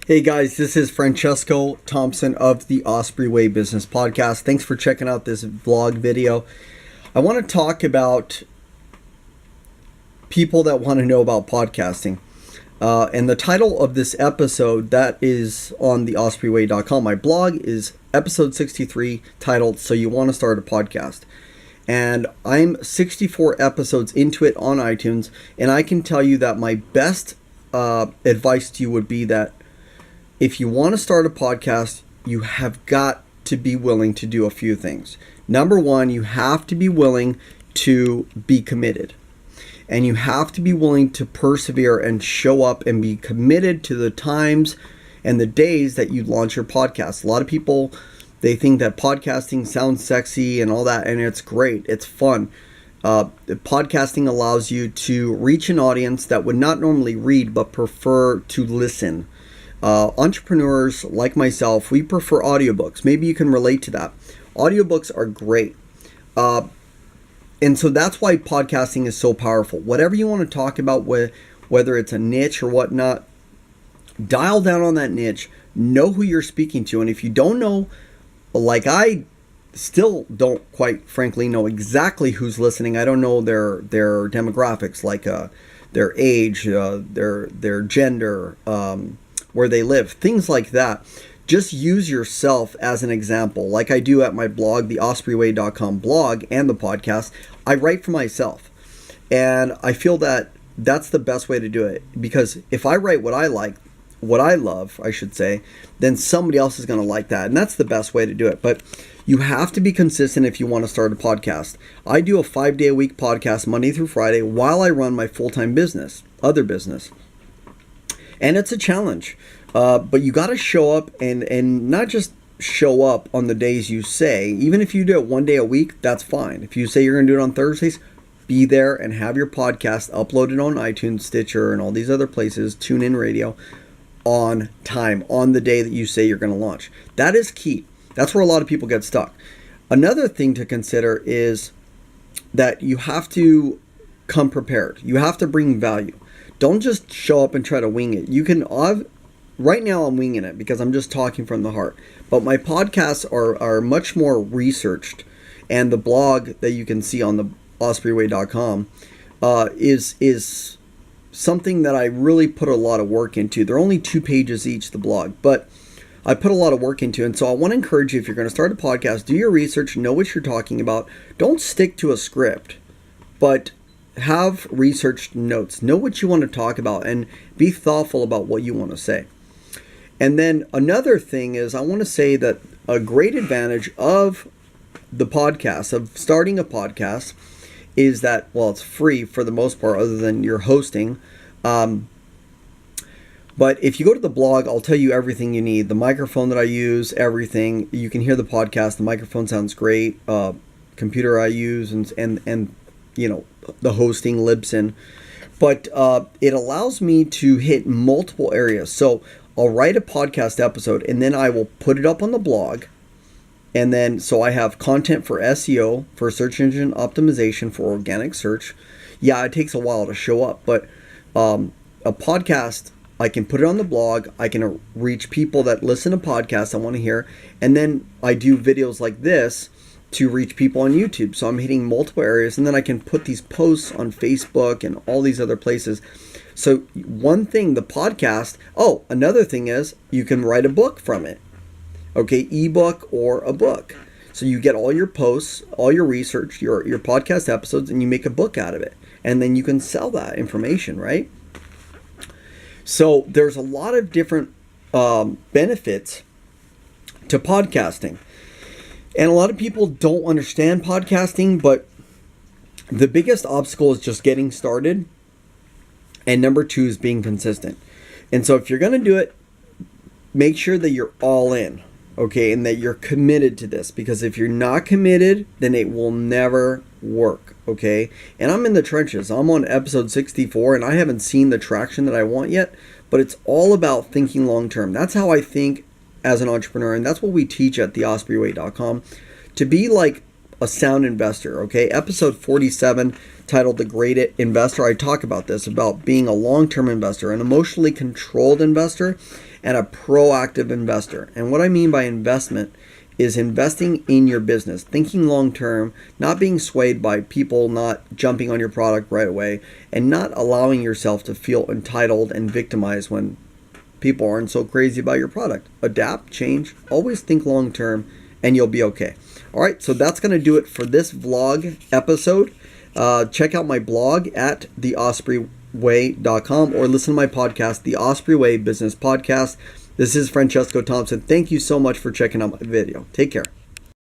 Hey guys, this is Francesco Thompson of the Osprey Way Business Podcast. Thanks for checking out this vlog video. I want to talk about people that want to know about podcasting. And the title of this episode, that is on the ospreyway.com. My blog is episode 63, titled So You Want to Start a Podcast. And I'm 64 episodes into it on iTunes, and I can tell you that my best advice to you would be that if you want to start a podcast, you have got to be willing to do a few things. Number one, you have to be willing to be committed. And you have to be willing to persevere and show up and be committed to the times and the days that you launch your podcast. A lot of people, they think that podcasting sounds sexy and all that, and it's great. It's fun. Podcasting allows you to reach an audience that would not normally read but prefer to listen. Entrepreneurs like myself, we prefer audiobooks. Maybe you can relate to that. Audiobooks are great. And so that's why podcasting is so powerful. Whatever you want to talk about, whether it's a niche or whatnot, dial down on that niche. Know who you're speaking to. And if you don't know, like I still don't quite frankly know exactly who's listening. I don't know their demographics, like their age, their gender, where they live, things like that. Just use yourself as an example, like I do at my blog, the ospreyway.com blog, and the podcast. I write for myself, and I feel that that's the best way to do it, because if I write what I like, what I love, I should say, then somebody else is going to like that, and that's the best way to do it. But you have to be consistent if you want to start a podcast. I do a 5-day-a-week podcast, Monday through Friday, while I run my full-time business, other business. And it's a challenge, but you got to show up and not just show up on the days you say. Even if you do it one day a week, that's fine. If you say you're going to do it on Thursdays, be there and have your podcast uploaded on iTunes, Stitcher, and all these other places, TuneIn Radio, on time, on the day that you say you're going to launch. That is key. That's where a lot of people get stuck. Another thing to consider is that you have to come prepared. You have to bring value. Don't just show up and try to wing it. You can, right now I'm winging it because I'm just talking from the heart. But my podcasts are much more researched. And the blog that you can see on the ospreyway.com is something that I really put a lot of work into. They're only 2 pages each, the blog. But I put a lot of work into it. And so I want to encourage you, if you're going to start a podcast, do your research, know what you're talking about. Don't stick to a script, but have researched notes. Know what you want to talk about and be thoughtful about what you want to say. And then another thing is, I want to say that a great advantage of the podcast, of starting a podcast, is that, well, it's free for the most part, other than your hosting. But if you go to the blog, I'll tell you everything you need. The microphone that I use, everything. You can hear the podcast. The microphone sounds great. Computer I use, and you know, the hosting, Libsyn. But it allows me to hit multiple areas. So I'll write a podcast episode, and then I will put it up on the blog. And then, so I have content for SEO, for search engine optimization, for organic search. Yeah, it takes a while to show up, but a podcast, I can put it on the blog. I can reach people that listen to podcasts I want to hear. And then I do videos like this to reach people on YouTube. So I'm hitting multiple areas, and then I can put these posts on Facebook and all these other places. So one thing, the podcast, another thing is you can write a book from it. Okay, ebook or a book. So you get all your posts, all your research, your podcast episodes, and you make a book out of it. And then you can sell that information, right? So there's a lot of different benefits to podcasting. And a lot of people don't understand podcasting, but the biggest obstacle is just getting started. And number 2 is being consistent. And so if you're going to do it, make sure that you're all in, okay, and that you're committed to this. Because if you're not committed, then it will never work, okay? And I'm in the trenches. I'm on episode 64, and I haven't seen the traction that I want yet. But it's all about thinking long term. That's how I think as an entrepreneur, and that's what we teach at theospreyway.com, to be like a sound investor. Okay, episode 47, titled The Great Investor, I talk about this, about being a long-term investor, an emotionally controlled investor, and a proactive investor. And what I mean by investment is investing in your business, thinking long-term, not being swayed by people not jumping on your product right away, and not allowing yourself to feel entitled and victimized when people aren't so crazy about your product. Adapt, change, always think long-term, and you'll be okay. All right, so that's going to do it for this vlog episode. Check out my blog at theospreyway.com or listen to my podcast, The Osprey Way Business Podcast. This is Francesco Thompson. Thank you so much for checking out my video. Take care.